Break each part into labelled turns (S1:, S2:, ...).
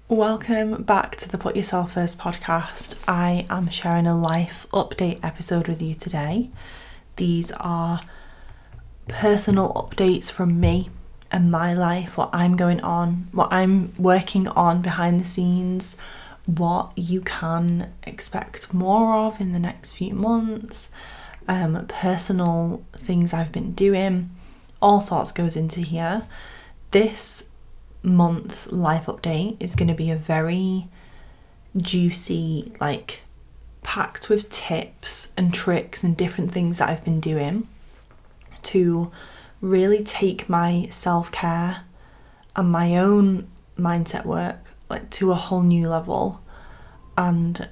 S1: Welcome back to the Put Yourself First podcast. I am sharing a life update episode with you today. These are personal updates from me and my life, what I'm going on, what I'm working on behind the scenes, what you can expect more of in the next few months, personal things I've been doing, all sorts goes into here. This month's life update is going to be a very juicy, packed with tips and tricks and different things that I've been doing to really take my self-care and my own mindset work to a whole new level. And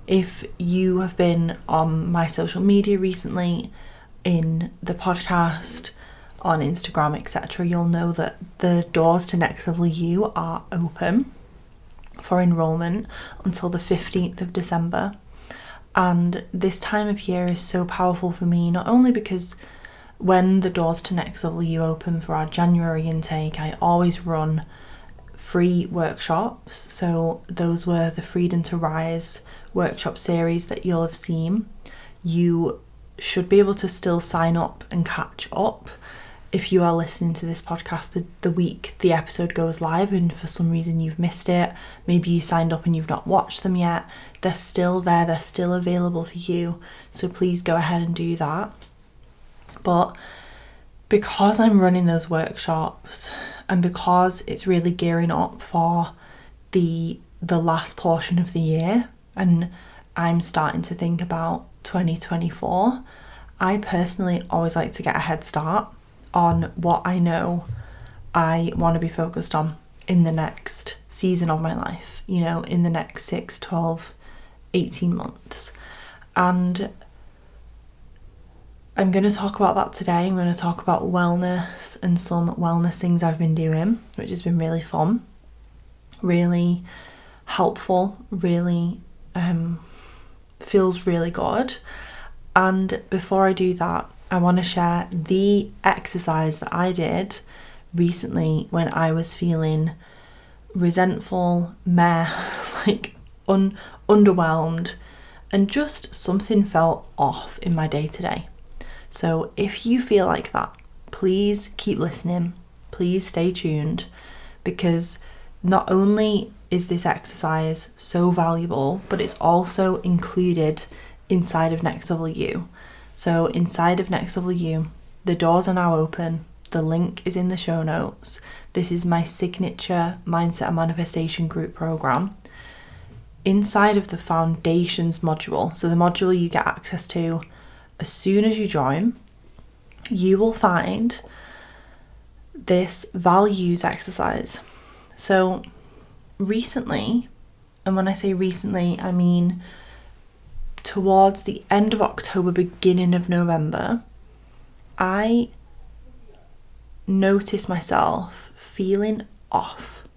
S1: if you have been on my social media recently, in the podcast, on Instagram, etc., you'll know that the doors to Next Level You are open for enrolment until the 15th of December. And this time of year is so powerful for me, not only because when the doors to Next Level You open for our January intake, I always run free workshops. So those were the Freedom to Rise workshop series that you'll have seen. You should be able to still sign up and catch up. If you are listening to this podcast the week the episode goes live and for some reason you've missed it, maybe you signed up and you've not watched them yet, they're still there, they're still available for you. So please go ahead and do that. But because I'm running those workshops and because it's really gearing up for the last portion of the year and I'm starting to think about 2024, I personally always like to get a head start on what I know I want to be focused on in the next season of my life, in the next 6, 12, 18 months. And I'm going to talk about that today. I'm going to talk about wellness and some wellness things I've been doing, which has been really fun, really helpful, really feels really good. And before I do that, I want to share the exercise that I did recently when I was feeling resentful, underwhelmed, and just something felt off in my day to day. So if you feel like that, please keep listening, please stay tuned, because not only is this exercise so valuable, but it's also included inside of Next Level You. So inside of Next Level You, the doors are now open. The link is in the show notes. This is my signature mindset and manifestation group program. Inside of the foundations module, so the module you get access to as soon as you join, you will find this values exercise. So recently, and when I say recently, I mean towards the end of October, beginning of November, I noticed myself feeling off,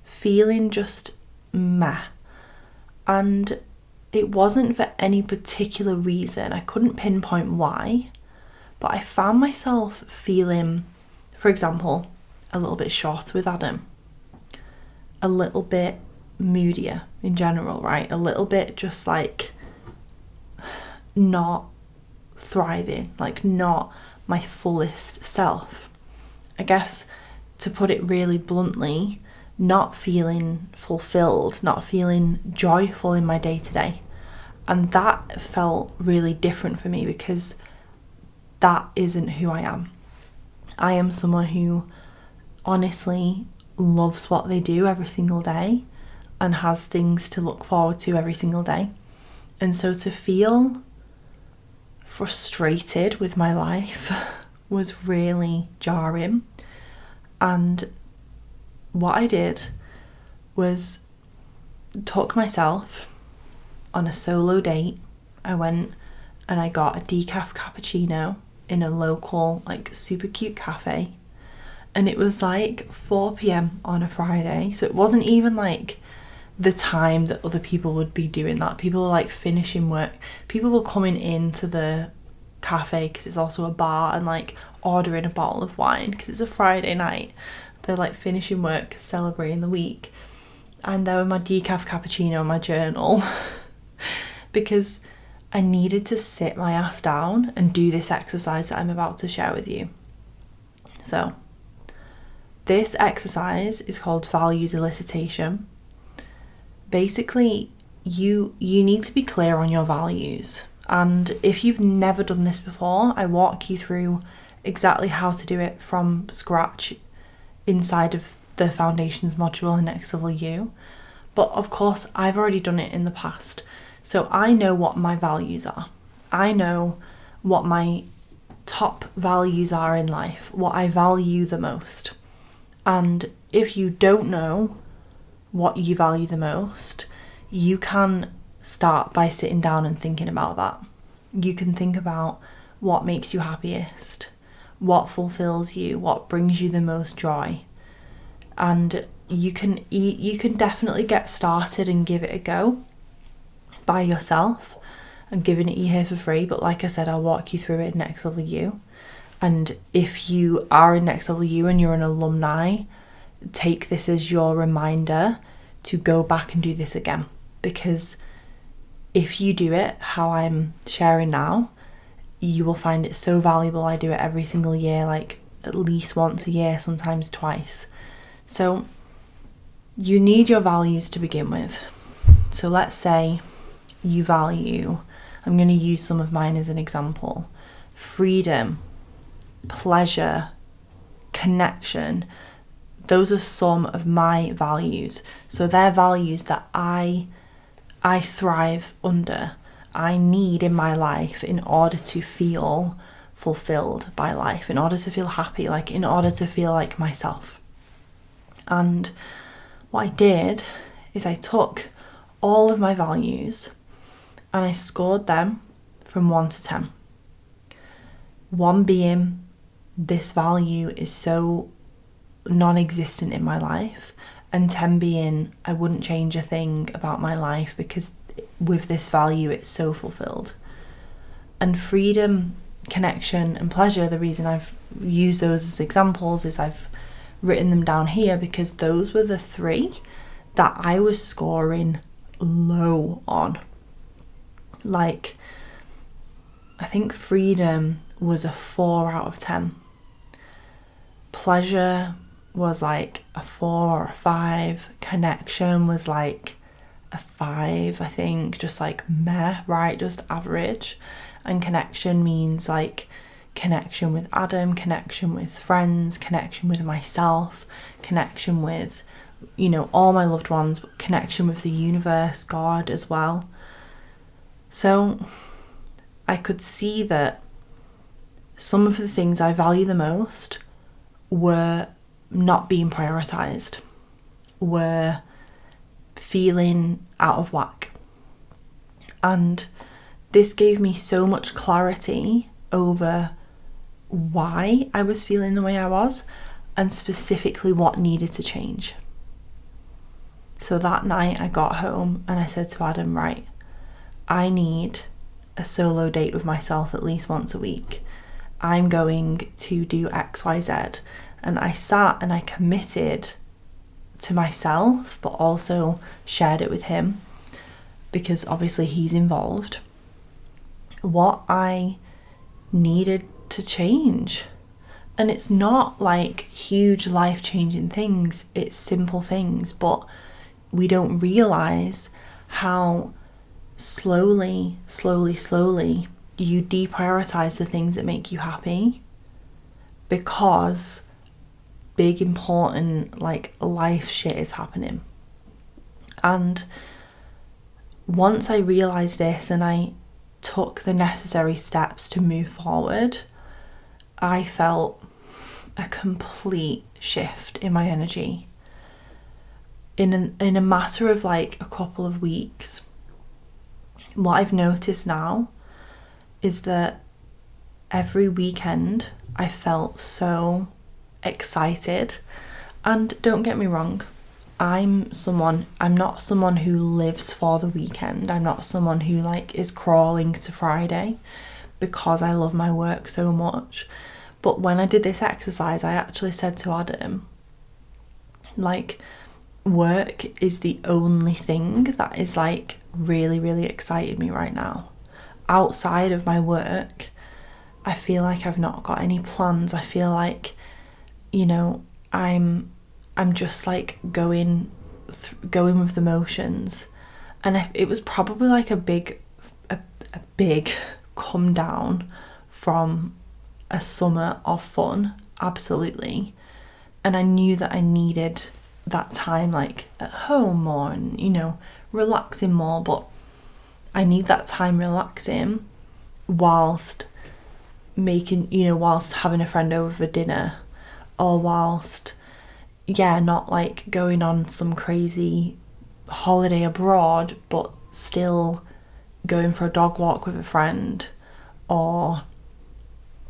S1: feeling just meh. And it wasn't for any particular reason. I couldn't pinpoint why, but I found myself feeling, for example, a little bit short with Adam, a little bit moodier in general, right? A little bit just not thriving, not my fullest self. I guess, to put it really bluntly, not feeling fulfilled, not feeling joyful in my day to day. And that felt really different for me because that isn't who I am. I am someone who honestly loves what they do every single day and has things to look forward to every single day. And so to feel frustrated with my life was really jarring. And what I did was took myself on a solo date. I went and I got a decaf cappuccino in a local super cute cafe, and it was 4 p.m. on a Friday, so it wasn't even the time that other people would be doing that. People were finishing work. People were coming into the cafe because it's also a bar and ordering a bottle of wine because it's a Friday night. they're like finishing work, celebrating the week. I'm there with my decaf cappuccino and my journal because I needed to sit my ass down and do this exercise that I'm about to share with you. So this exercise is called values elicitation. Basically, you need to be clear on your values. And if you've never done this before, I walk you through exactly how to do it from scratch inside of the foundations module in Next Level You. But of course, I've already done it in the past. So I know what my values are. I know what my top values are in life, what I value the most. And if you don't know what you value the most, you can start by sitting down and thinking about that. You can think about what makes you happiest, what fulfills you, what brings you the most joy. And you can definitely get started and give it a go by yourself. I'm giving it you here for free, but like I said, I'll walk you through it in Next Level You. And if you are in Next Level You and you're an alumni, take this as your reminder to go back and do this again. Because if you do it how I'm sharing now, you will find it so valuable. I do it every single year, like at least once a year, sometimes twice. So you need your values to begin with. So let's say you value, I'm going to use some of mine as an example, freedom, pleasure, connection. Those are some of my values. So they're values that I thrive under, I need in my life in order to feel fulfilled by life, in order to feel happy, like in order to feel like myself. And what I did is I took all of my values and I scored them from 1 to 10. 1 being, this value is so non-existent in my life, and 10 being, I wouldn't change a thing about my life because with this value it's so fulfilled. And freedom, connection and pleasure, the reason I've used those as examples is I've written them down here because those were the 3 that I was scoring low on. Like, I think freedom was a 4 out of 10. Pleasure was like a 4 or a 5. Connection was like a 5, I think, just like meh, right, just average. And connection means like connection with Adam, connection with friends, connection with myself, connection with, you know, all my loved ones, but connection with the universe, God as well. So I could see that some of the things I value the most were not being prioritized, were feeling out of whack. And this gave me so much clarity over why I was feeling the way I was and specifically what needed to change. So that night I got home and I said to Adam, right, I need a solo date with myself at least once a week. I'm going to do X, Y, Z. And I sat and I committed to myself, but also shared it with him because obviously he's involved, what I needed to change. And it's not like huge life-changing things, it's simple things, but we don't realize how slowly you deprioritize the things that make you happy because big important like life shit is happening. And once I realized this and I took the necessary steps to move forward, I felt a complete shift in my energy. In a matter of like a couple of weeks, what I've noticed now is that every weekend I felt so excited. And don't get me wrong, I'm not someone who lives for the weekend. I'm not someone who like is crawling to Friday because I love my work so much. But when I did this exercise, I actually said to Adam, Like, work is the only thing that is like really, really excited me right now. Outside of my work, I feel like I've not got any plans. I feel like, you know, I'm just like going with the motions. And it was probably like a big come down from a summer of fun, absolutely. And I knew that I needed that time like at home more and, you know, relaxing more, but I need that time relaxing whilst whilst having a friend over for dinner, or whilst not like going on some crazy holiday abroad, but still going for a dog walk with a friend, or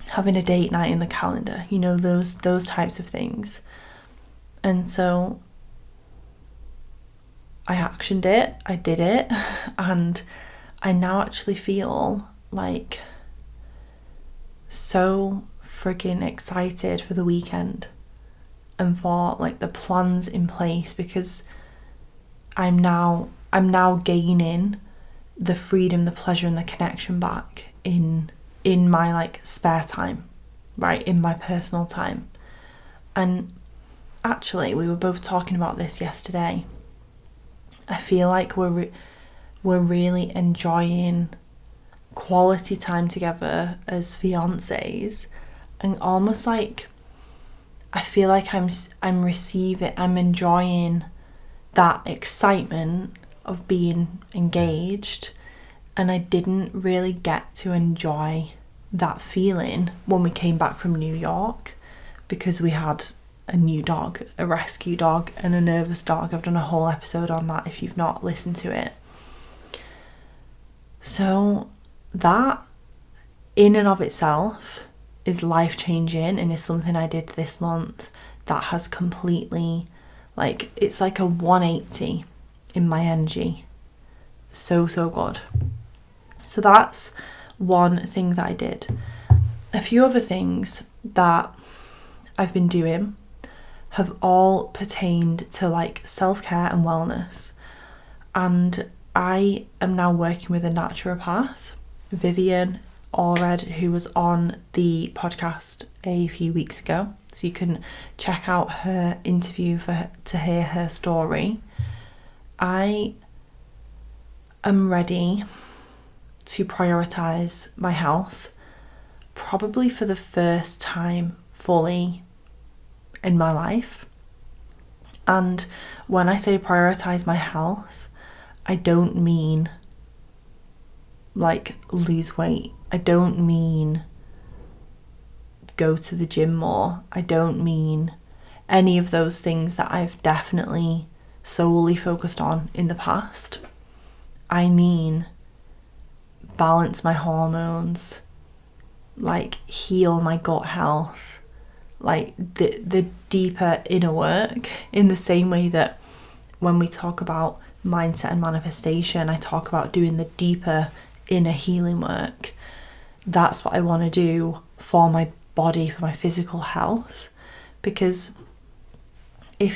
S1: having a date night in the calendar, you know, those types of things. And so I actioned it, I did it, and I now actually feel like so freaking excited for the weekend and for like the plans in place, because I'm now gaining the freedom, the pleasure and the connection back in my like spare time, right, in my personal time. And actually, we were both talking about this yesterday. I feel like we're really enjoying quality time together as fiancés, and almost like I feel like I'm enjoying that excitement of being engaged, and I didn't really get to enjoy that feeling when we came back from New York, because we had a new dog, a rescue dog and a nervous dog. I've done a whole episode on that if you've not listened to it. So that in and of itself is life-changing, and is something I did this month that has completely, like, it's like a 180 in my energy. So good. So that's one thing that I did. A few other things that I've been doing have all pertained to like self-care and wellness. And I am now working with a naturopath, Vivian Allred, who was on the podcast a few weeks ago. So you can check out her interview to hear her story. I am ready to prioritise my health, probably for the first time fully in my life. And when I say prioritise my health, I don't mean like lose weight. I don't mean go to the gym more. I don't mean any of those things that I've definitely solely focused on in the past. I mean balance my hormones, like heal my gut health, like the deeper inner work, in the same way that when we talk about mindset and manifestation, I talk about doing the deeper inner healing work. That's what I want to do for my body, for my physical health. Because I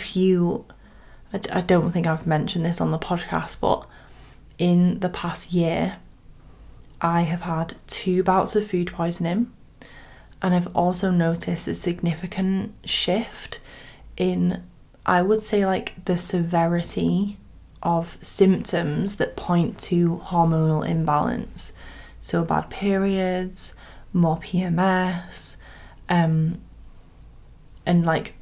S1: don't think I've mentioned this on the podcast, but in the past year I have had 2 bouts of food poisoning, and I've also noticed a significant shift in, I would say, like the severity of symptoms that point to hormonal imbalance. So bad periods, more PMS, and like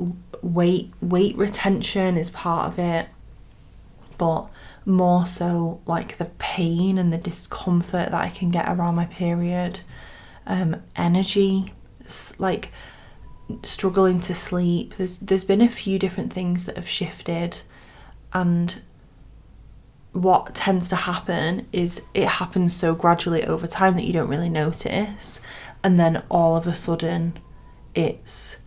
S1: weight retention is part of it, but more so like the pain and the discomfort that I can get around my period, energy, like struggling to sleep. There's been a few different things that have shifted, and what tends to happen is it happens so gradually over time that you don't really notice, and then all of a sudden it's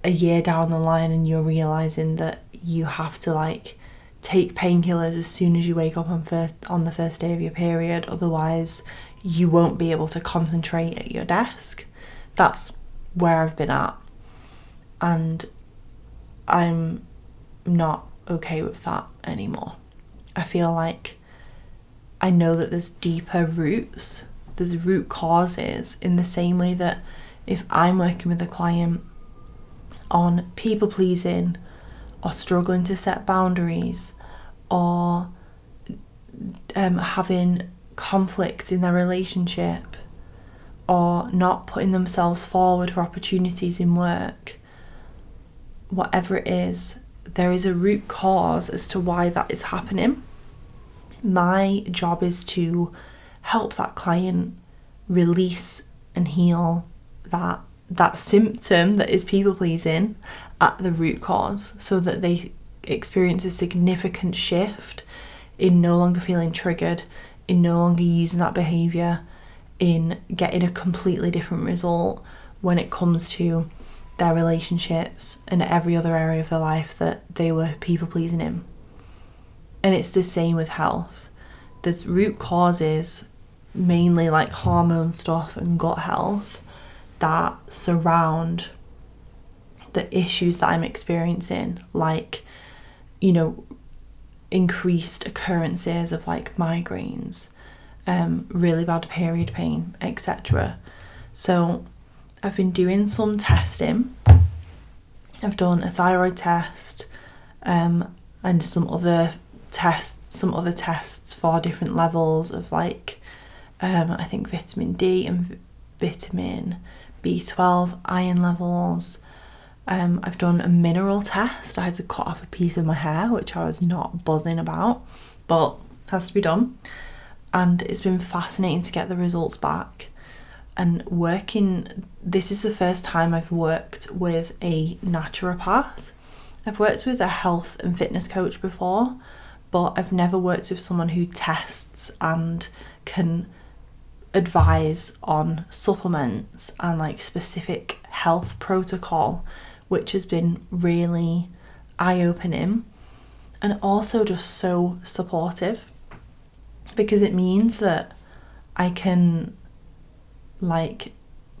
S1: a year down the line and you're realizing that you have to like take painkillers as soon as you wake up on the first day of your period, otherwise you won't be able to concentrate at your desk. That's where I've been at, and I'm not okay with that anymore. I feel like I know that there's deeper roots, there's root causes, in the same way that if I'm working with a client on people pleasing or struggling to set boundaries or having conflicts in their relationship or not putting themselves forward for opportunities in work, whatever it is, there is a root cause as to why that is happening. My job is to help that client release and heal that symptom that is people pleasing at the root cause, so that they experience a significant shift in no longer feeling triggered, in no longer using that behaviour, in getting a completely different result when it comes to their relationships and every other area of their life that they were people pleasing in. And it's the same with health. There's root causes, mainly like hormone stuff and gut health, that surround the issues that I'm experiencing, like, you know, increased occurrences of like migraines, really bad period pain, etc. So I've been doing some testing. I've done a thyroid test, and some other tests for different levels of like, I think vitamin D and vitamin B12, iron levels. I've done a mineral test. I had to cut off a piece of my hair, which I was not buzzing about, but has to be done. And it's been fascinating to get the results back. And this is the first time I've worked with a naturopath. I've worked with a health and fitness coach before, but I've never worked with someone who tests and can advise on supplements and like specific health protocol, which has been really eye-opening and also just so supportive, because it means that I can like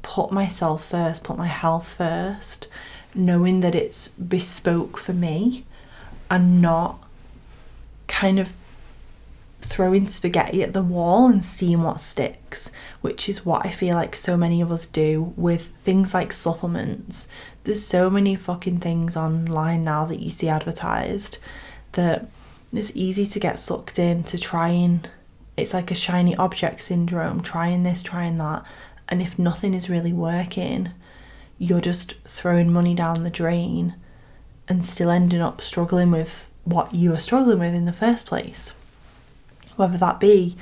S1: put myself first, put my health first, knowing that it's bespoke for me and not kind of throwing spaghetti at the wall and seeing what sticks, which is what I feel like so many of us do with things like supplements. There's so many fucking things online now that you see advertised that it's easy to get sucked in to trying. It's like a shiny object syndrome, trying this, trying that, and if nothing is really working, you're just throwing money down the drain and still ending up struggling with what you were struggling with in the first place. Whether that be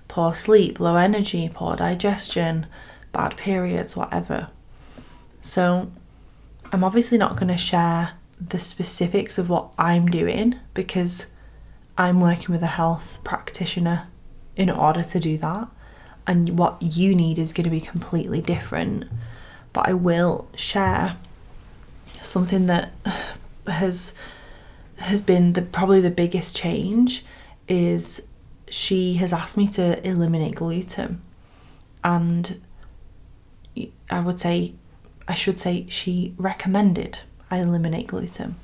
S1: poor sleep, low energy, poor digestion, bad periods, whatever. So I'm obviously not going to share the specifics of what I'm doing, because I'm working with a health practitioner in order to do that, and what you need is going to be completely different. But I will share something that has been probably the biggest change. Is she has asked me to eliminate gluten, and I should say she recommended I eliminate gluten.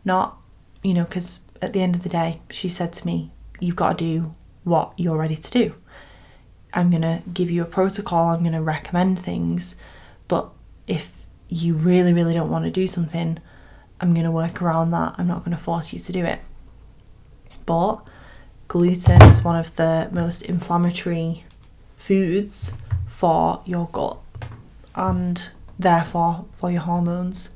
S1: Not, because at the end of the day, she said to me, you've got to do what you're ready to do. I'm going to give you a protocol, I'm going to recommend things, but if you really, really don't want to do something, I'm going to work around that. I'm not going to force you to do it. But gluten is one of the most inflammatory foods for your gut and therefore for your hormones.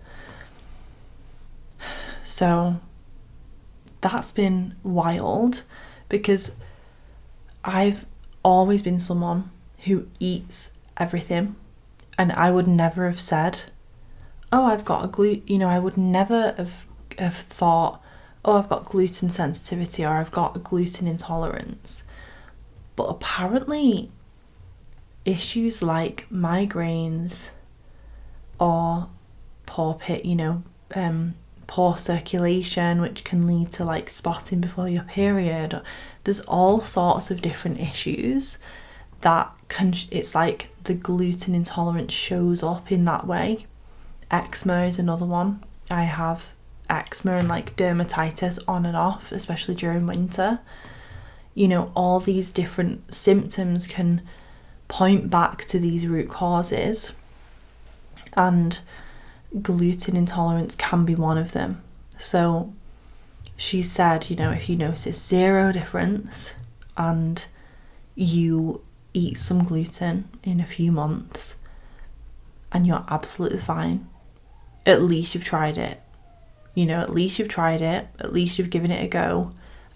S1: So that's been wild, because I've always been someone who eats everything, and I would never have said, oh, I've got a gluten, I would never have thought, oh, I've got gluten sensitivity or I've got a gluten intolerance. But apparently issues like migraines or poor circulation, which can lead to like spotting before your period, there's all sorts of different issues that it's like the gluten intolerance shows up in that way. Eczema is another one. I have eczema and like dermatitis on and off, especially during winter. You know, all these different symptoms can point back to these root causes, and gluten intolerance can be one of them. So she said, you know, if you notice zero difference and you eat some gluten in a few months and you're absolutely fine, at least you've tried it. You know, at least you've tried it, at least you've given it a go,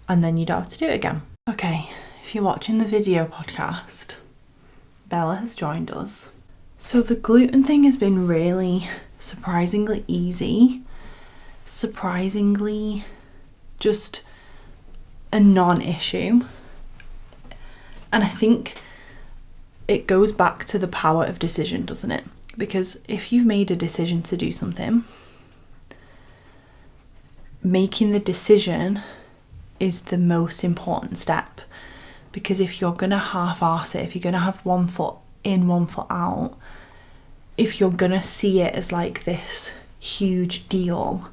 S1: and then you don't have to do it again. Okay, if you're watching the video podcast, Bella has joined us. So the gluten thing has been really surprisingly easy, surprisingly just a non-issue. And I think it goes back to the power of decision, doesn't it? Because if you've made a decision to do something, making the decision is the most important step. Because if you're going to half-arse it, if you're going to have one foot in, one foot out, if you're going to see it as like this huge deal,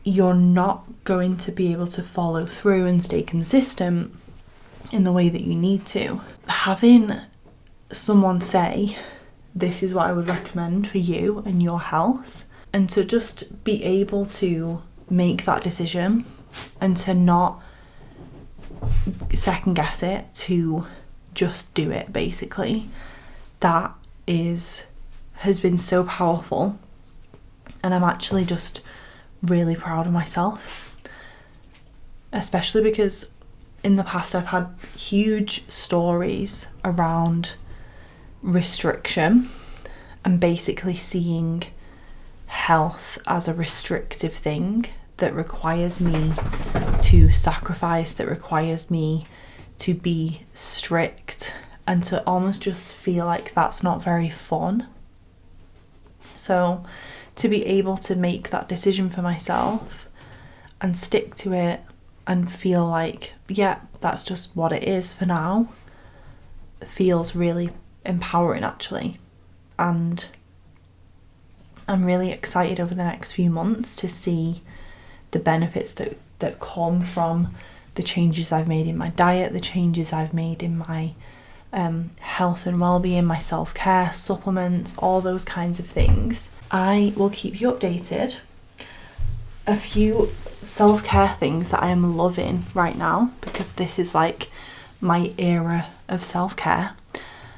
S1: you're not going to be able to follow through and stay consistent in the way that you need to. Having someone say, this is what I would recommend for you and your health, and to just be able to make that decision and to not second guess it, to just do it, basically, that has been so powerful. And I'm actually just really proud of myself, especially because in the past I've had huge stories around restriction and basically seeing health as a restrictive thing that requires me to sacrifice, that requires me to be strict, and to almost just feel like that's not very fun. So to be able to make that decision for myself and stick to it and feel like, yeah, that's just what it is for now, feels really empowering, actually. And I'm really excited over the next few months to see the benefits that come from the changes I've made in my diet, the changes I've made in my health and well-being, my self-care, supplements, all those kinds of things. I will keep you updated. A few self-care things that I am loving right now, because this is like my era of self-care,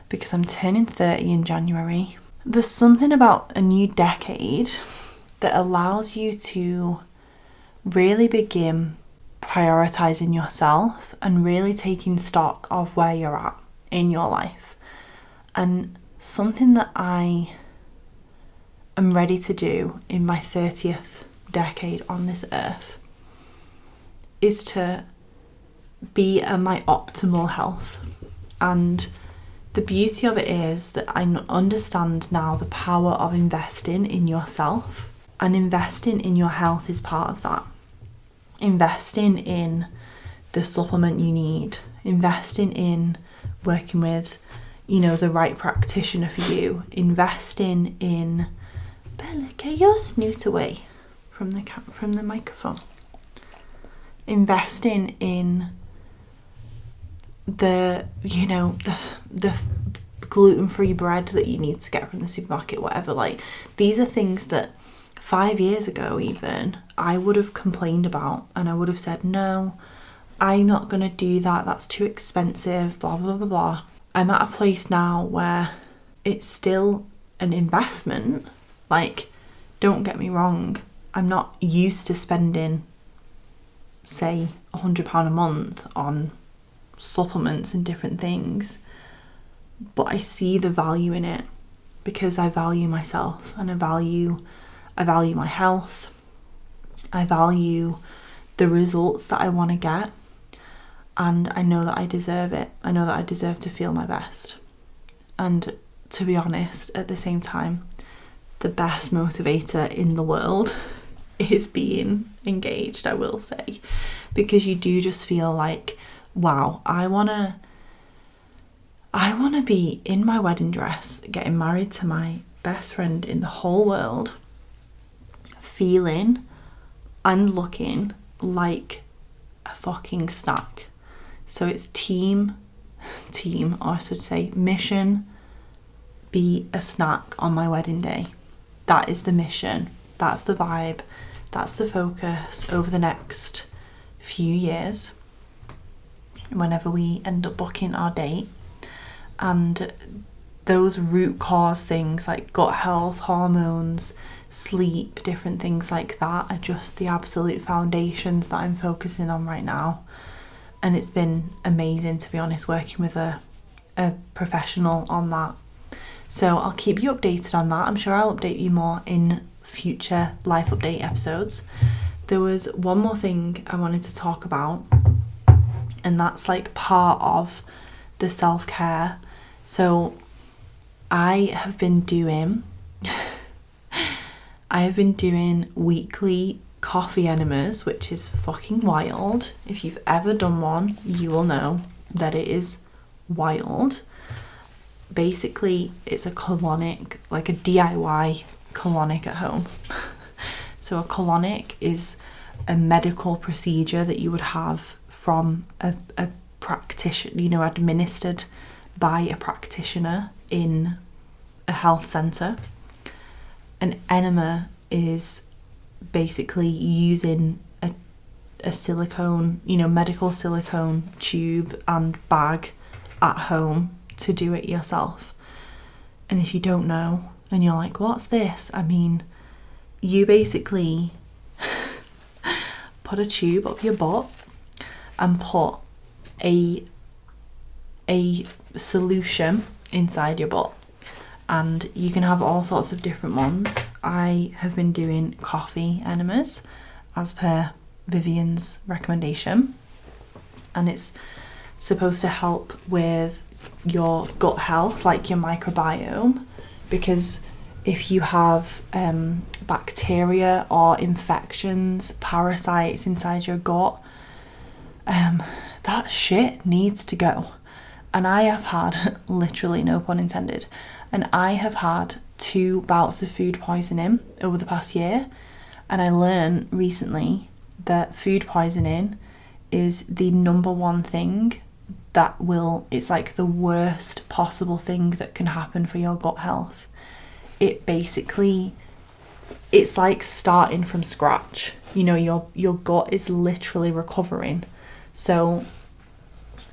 S1: because I'm turning 30 in January. There's something about a new decade that allows you to really begin prioritizing yourself and really taking stock of where you're at in your life. And something that I am ready to do in my 30th decade on this earth is to be at my optimal health. And the beauty of it is that I understand now the power of investing in yourself, and investing in your health is part of that. Investing in the supplement you need, investing in working with, you know, the right practitioner for you, investing in, Bella, get your snoot away from the microphone. Investing in the gluten-free bread that you need to get from the supermarket, whatever. Like, these are things that 5 years ago even I would have complained about, and I would have said, no, I'm not going to do that, that's too expensive, blah blah blah blah. I'm at a place now where it's still an investment. Like, don't get me wrong, I'm not used to spending, say, £100 a month on supplements and different things, but I see the value in it because I value myself, and I value my health. I value the results that I want to get, and I know that I deserve it. I know that I deserve to feel my best. And to be honest, at the same time, the best motivator in the world is being engaged, I will say, because you do just feel like, wow, I want to be in my wedding dress, getting married to my best friend in the whole world, feeling and looking like a fucking snack. So it's or I should say mission, be a snack on my wedding day. That is the mission. That's the vibe. That's the focus over the next few years, whenever we end up booking our date. And those root cause things like gut health, hormones, sleep, different things like that are just the absolute foundations that I'm focusing on right now. And it's been amazing, to be honest, working with a professional on that. So I'll keep you updated on that. I'm sure I'll update you more in future life update episodes. There was one more thing I wanted to talk about, and that's like part of the self-care. So I have been doing weekly coffee enemas, which is fucking wild. If you've ever done one, you will know that it is wild. Basically, it's a colonic, like a DIY colonic at home. So a colonic is a medical procedure that you would have from a practitioner, administered by a practitioner in a health centre. An enema is basically using a silicone, medical silicone tube and bag at home to do it yourself. And if you don't know and you're like, what's this? I mean, you basically put a tube up your butt and put a solution inside your butt. And you can have all sorts of different ones. I have been doing coffee enemas as per Vivian's recommendation. And it's supposed to help with your gut health, like your microbiome. Because if you have bacteria or infections, parasites inside your gut, that shit needs to go. And I have had, literally no pun intended, and I have had 2 bouts of food poisoning over the past year. And I learned recently that food poisoning is the number one thing it's like the worst possible thing that can happen for your gut health. It's like starting from scratch. Your gut is literally recovering. So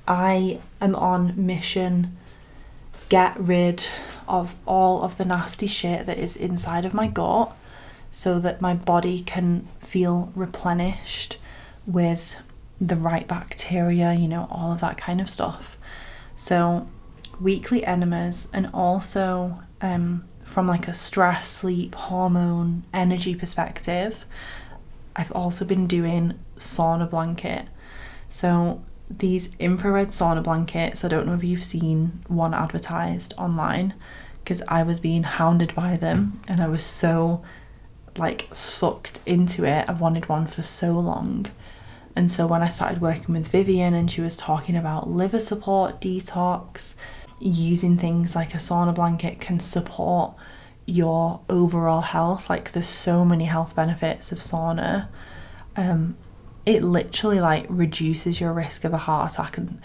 S1: I am on mission, get rid of all of the nasty shit that is inside of my gut so that my body can feel replenished with the right bacteria, all of that kind of stuff. So weekly enemas, and also from like a stress, sleep, hormone, energy perspective, I've also been doing sauna blanket. So these infrared sauna blankets, I don't know if you've seen one advertised online, because I was being hounded by them and I was so sucked into it. I've wanted one for so long. And so when I started working with Vivian and she was talking about liver support, detox, using things like a sauna blanket can support your overall health. There's so many health benefits of sauna. It literally reduces your risk of a heart attack, and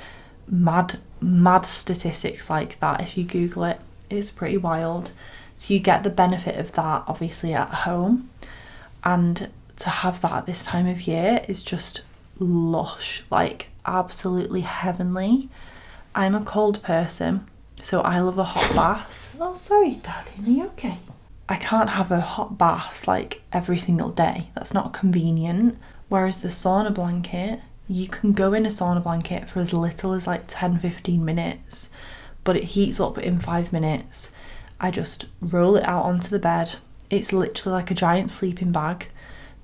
S1: mad statistics like that. If you Google it, it's pretty wild. So you get the benefit of that obviously at home, and to have that at this time of year is just lush, absolutely heavenly. I'm a cold person, so I love a hot bath. Oh, sorry, darling, are you okay? I can't have a hot bath every single day. That's not convenient. Whereas the sauna blanket, you can go in a sauna blanket for as little as 10-15 minutes, but it heats up in 5 minutes. I just roll it out onto the bed. It's literally like a giant sleeping bag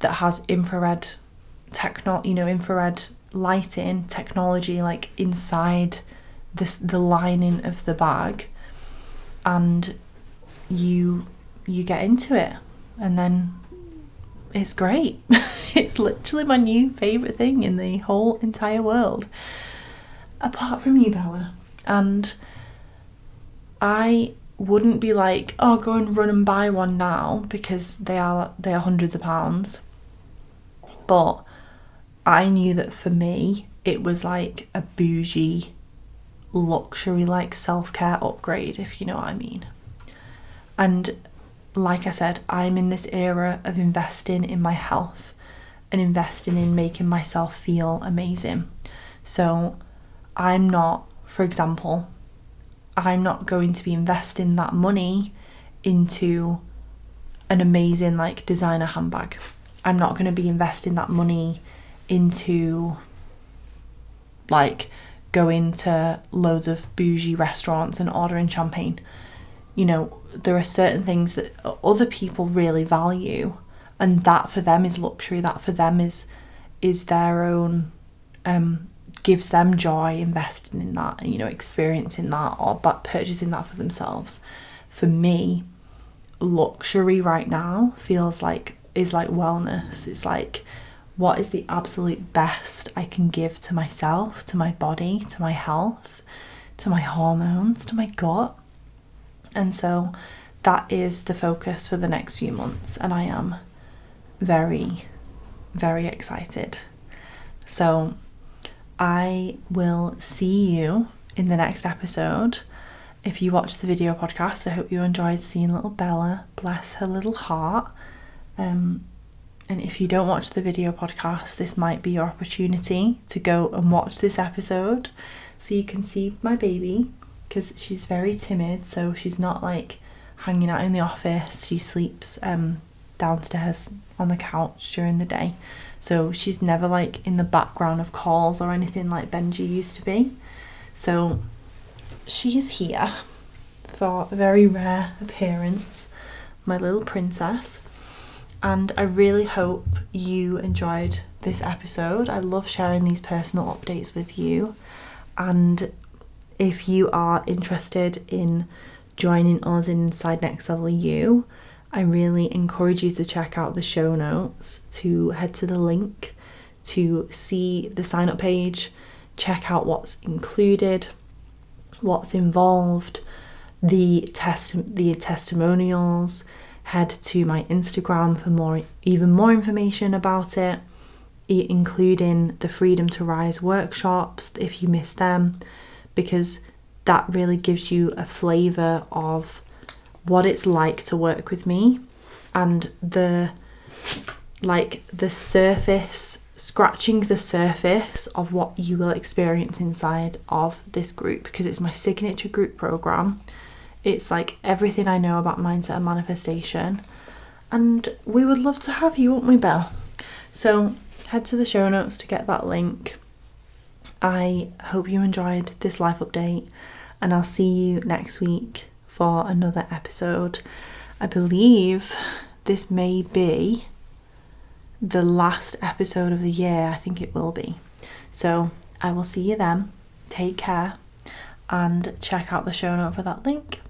S1: that has infrared infrared lighting technology inside the lining of the bag, and you get into it, and then it's great. It's literally my new favourite thing in the whole entire world, apart from you, Bella. And I wouldn't be oh, go and run and buy one now, because they are hundreds of pounds. But I knew that for me, it was like a bougie, luxury, like self-care upgrade, if you know what I mean. And like I said, I'm in this era of investing in my health and investing in making myself feel amazing. So I'm not, for example, I'm not going to be investing that money into an amazing like designer handbag. I'm not going to be investing that money into like going to loads of bougie restaurants and ordering champagne. You know, there are certain things that other people really value, and that for them is luxury, that for them is their own, gives them joy investing in that, you know, experiencing that, or purchasing that for themselves. For me, luxury right now is like wellness. It's like, what is the absolute best I can give to myself, to my body, to my health, to my hormones, to my gut. And so that is the focus for the next few months, and I am very, very excited. So I will see you in the next episode. If you watched the video podcast, I hope you enjoyed seeing little Bella, bless her little heart. And if you don't watch the video podcast, this might be your opportunity to go and watch this episode so you can see my baby, because she's very timid, so she's not like hanging out in the office. She sleeps downstairs on the couch during the day, so she's never like in the background of calls or anything like Benji used to be. So she is here for a very rare appearance, my little princess. And I really hope you enjoyed this episode. I love sharing these personal updates with you. And if you are interested in joining us in Inside Next Level You, I really encourage you to check out the show notes, to head to the link to see the sign up page, check out what's included, what's involved, the testimonials. Head to my Instagram for even more information about it, including the Freedom to Rise workshops if you missed them, because that really gives you a flavour of what it's like to work with me, and scratching the surface of what you will experience inside of this group, because it's my signature group program. It's like everything I know about mindset and manifestation, and we would love to have you, wouldn't we, Belle? So head to the show notes to get that link. I hope you enjoyed this life update, and I'll see you next week for another episode. I believe this may be the last episode of the year. I think it will be. So I will see you then. Take care, and check out the show note for that link.